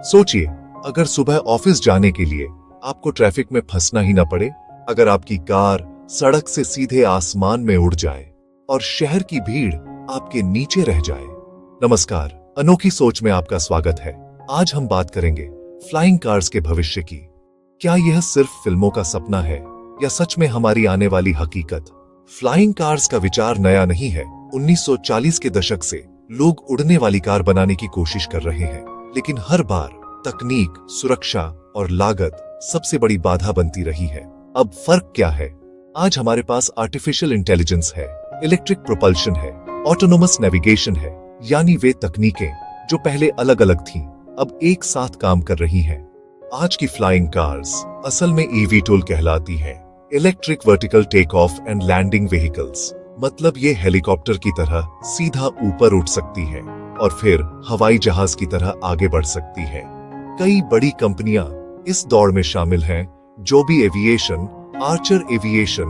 सोचिए, अगर सुबह ऑफिस जाने के लिए आपको ट्रैफिक में फंसना ही ना पड़े, अगर आपकी कार सड़क से सीधे आसमान में उड़ जाए और शहर की भीड़ आपके नीचे रह जाए। नमस्कार, अनोखी सोच में आपका स्वागत है। आज हम बात करेंगे फ्लाइंग कार्स के भविष्य की। क्या यह सिर्फ फिल्मों का सपना है या सच में हमारी आने वाली हकीकत? फ्लाइंग कार्स का विचार नया नहीं है। 1940 के दशक से लोग उड़ने वाली कार बनाने की कोशिश कर रहे हैं, लेकिन हर बार तकनीक, सुरक्षा और लागत सबसे बड़ी बाधा बनती रही है। अब फर्क क्या है? आज हमारे पास आर्टिफिशियल इंटेलिजेंस है, इलेक्ट्रिक प्रोपल्शन है, ऑटोनोमस नेविगेशन है, यानी वे तकनीकें जो पहले अलग अलग थीं, अब एक साथ काम कर रही हैं। आज की फ्लाइंग कार्स असल में ईवीटोल कहलाती हैं, electric vertical take off and landing vehicles. मतलब ये हेलीकॉप्टर की तरह सीधा ऊपर उठ सकती है और फिर हवाई जहाज की तरह आगे बढ़ सकती है। कई बड़ी कंपनियां इस दौड़ में शामिल हैं। Joby Aviation, Archer Aviation,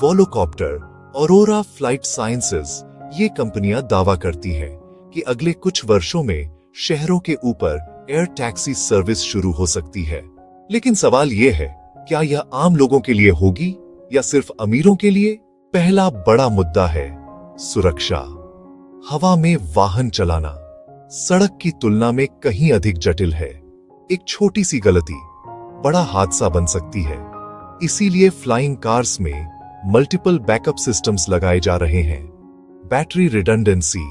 Volocopter, Aurora flight sciences, ये कंपनियां दावा करती हैं कि अगले कुछ वर्षों में शहरों के ऊपर एयर टैक्सी सर्विस शुरू हो सकती है। लेकिन सवाल ये है, क्या यह आम लोगों के लिए होगी या सिर्फ अमीरों के लिए? पहला बड़ा मुद्दा है सुरक्षा। हवा में वाहन चलाना सड़क की तुलना में कहीं अधिक जटिल है। एक छोटी सी गलती बड़ा हादसा बन सकती है। इसीलिए फ्लाइंग कार्स में मल्टीपल बैकअप सिस्टम्स लगाए जा रहे हैं। Battery redundancy,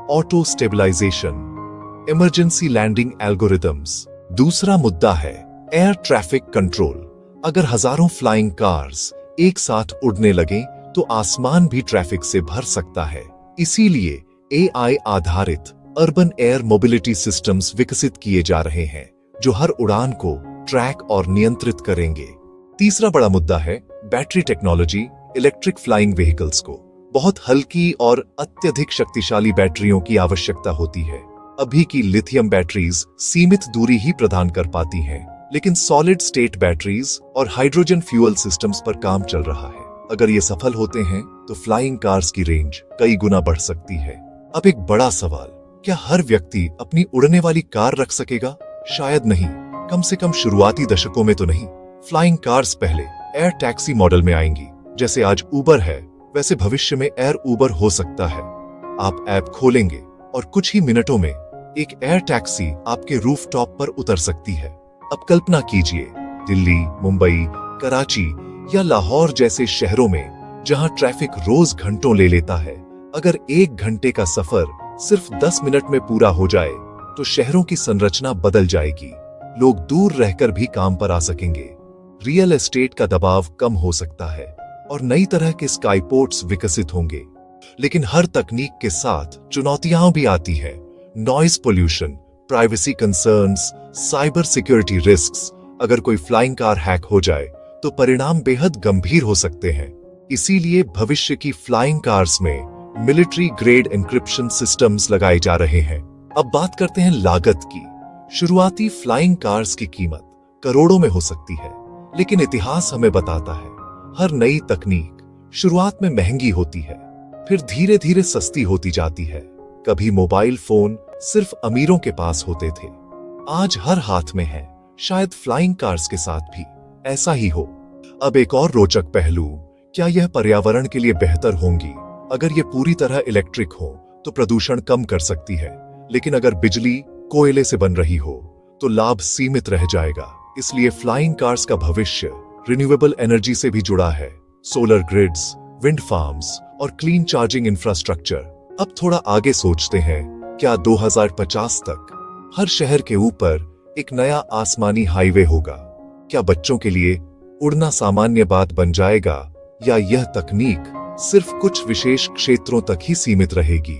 auto stabilisation, emergency landing algorithms. दूसरा मुद्दा है एयर ट्रैफिक कंट्रोल। अगर हजारों फ्लाइंग कार्स एक साथ उड़ने लगे तो आसमान भी ट्रैफिक से भर सकता है। इसीलिए एआई आधारित अर्बन एयर मोबिलिटी सिस्टम्स विकसित किए जा रहे हैं, जो हर उड़ान को ट्रैक और नियंत्रित करेंगे। तीसरा बड़ा मुद्दा है battery technology. Electric flying vehicles को बहुत हल्की और अत्यधिक शक्तिशाली बैटरियों की आवश्यकता होती है। अभी की लिथियम बैटरीज सीमित दूरी ही प्रदान कर पाती हैं, लेकिन सॉलिड स्टेट बैटरीज और हाइड्रोजन फ्यूल सिस्टम्स पर काम चल रहा है। अगर ये सफल होते हैं तो फ्लाइंग कार्स की रेंज कई गुना बढ़ सकती है। अब एक बड़ा सवाल, क्या हर व्यक्ति अपनी उड़ने वाली कार रख सकेगा? शायद नहीं, कम से कम शुरुआती दशकों में तो नहीं। फ्लाइंग कार्स पहले एयर टैक्सी मॉडल में आएंगी। जैसे आज उबर है, वैसे भविष्य में एयर उबर हो सकता है। आप ऐप खोलेंगे और कुछ ही मिनटों में एक एयर टैक्सी आपके रूफटॉप पर उतर सकती है। अब कल्पना कीजिए, दिल्ली, मुंबई, कराची या लाहौर जैसे शहरों में जहां ट्रैफिक रोज घंटों ले लेता है, अगर 1 घंटे का सफर सिर्फ 10 मिनट में पूरा हो जाए तो शहरों की संरचना बदल जाएगी। लोग दूर रहकर भी काम पर आ सकेंगे, रियल एस्टेट का दबाव कम हो सकता है और नई तरह के स्काईपोर्ट्स विकसित होंगे। लेकिन हर तकनीक के साथ चुनौतियां भी आती है। Noise pollution, privacy concerns, cyber security risks. अगर कोई फ्लाइंग कार हैक हो जाए तो परिणाम बेहद गंभीर हो सकते हैं। इसीलिए भविष्य की फ्लाइंग कार्स में मिलिट्री ग्रेड एन्क्रिप्शन सिस्टम्स लगाए जा रहे हैं। अब बात करते हैं लागत की। शुरुआती फ्लाइंग कार्स की कीमत करोड़ों में हो सकती है, लेकिन इतिहास हमें बताता है हर नई तकनीक शुरुआत में महंगी होती है, फिर धीरे धीरे सस्ती होती जाती है। कभी मोबाइल फोन सिर्फ अमीरों के पास होते थे, आज हर हाथ में है। शायद फ्लाइंग कार्स के साथ भी ऐसा ही हो। अब एक और रोचक पहलू, क्या यह पर्यावरण के लिए बेहतर होंगी? अगर ये पूरी तरह इलेक्ट्रिक हो तो प्रदूषण कम कर सकती है, लेकिन अगर बिजली कोयले से बन रही हो तो लाभ सीमित रह जाएगा। इसलिए फ्लाइंग कार्स का भविष्य रिन्यूएबल एनर्जी से भी जुड़ा है। सोलर ग्रिड्स, विंड फार्म्स और क्लीन चार्जिंग इंफ्रास्ट्रक्चर। अब थोड़ा आगे सोचते हैं, क्या 2050 तक हर शहर के ऊपर एक नया आसमानी हाईवे होगा? क्या बच्चों के लिए उड़ना सामान्य बात बन जाएगा, या यह तकनीक सिर्फ कुछ विशेष क्षेत्रों तक ही सीमित रहेगी?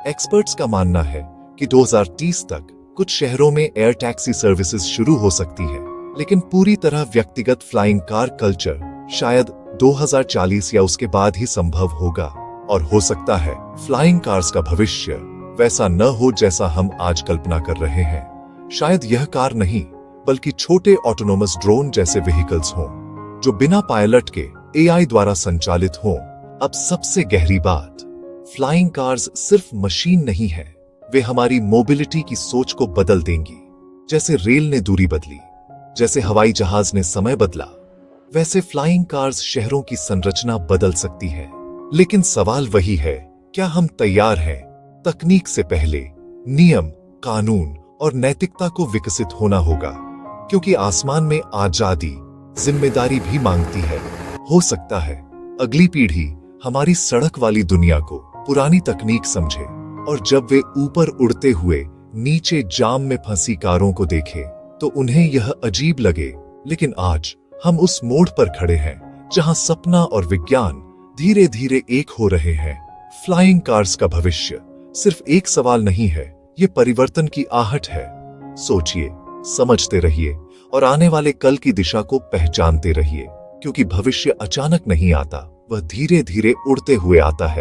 एक्सपर्ट्स का मानना है कि 2030 तक कुछ शहरों में एयर टैक्सी सर्विसेज शुरू हो सकती है, लेकिन पूरी तरह व्यक्तिगत फ्लाइंग कार कल्चर शायद 2040 या उसके बाद ही संभव होगा। और हो सकता है फ्लाइंग कार्स का भविष्य वैसा न हो जैसा हम आज कल्पना कर रहे हैं। शायद यह कार नहीं, बल्कि छोटे ऑटोनोमस ड्रोन जैसे व्हीकल्स हों, जो बिना पायलट के एआई द्वारा संचालित हों। अब सबसे गहरी बात, फ्लाइंग कार्स सिर्फ मशीन नहीं है, वे हमारी मोबिलिटी की सोच को बदल देंगी। जैसे रेल ने दूरी बदली, जैसे हवाई जहाज ने समय बदला, वैसे फ्लाइंग कार्स शहरों की संरचना बदल सकती है। लेकिन सवाल वही है, क्या हम तैयार हैं? तकनीक से पहले नियम, कानून और नैतिकता को विकसित होना होगा, क्योंकि आसमान में आजादी जिम्मेदारी भी मांगती है। हो सकता है अगली पीढ़ी हमारी सड़क वाली दुनिया को पुरानी तकनीक समझे, और जब वे ऊपर उड़ते हुए नीचे जाम में फंसी कारों को देखे तो उन्हें यह अजीब लगे। लेकिन आज हम उस मोड़ पर खड़े हैं जहां सपना और विज्ञान धीरे धीरे एक हो रहे हैं। फ्लाइंग कार्स का भविष्य सिर्फ एक सवाल नहीं है, ये परिवर्तन की आहट है। सोचिए, समझते रहिए और आने वाले कल की दिशा को पहचानते रहिए, क्योंकि भविष्य अचानक नहीं आता, वह धीरे धीरे उड़ते हुए आता है।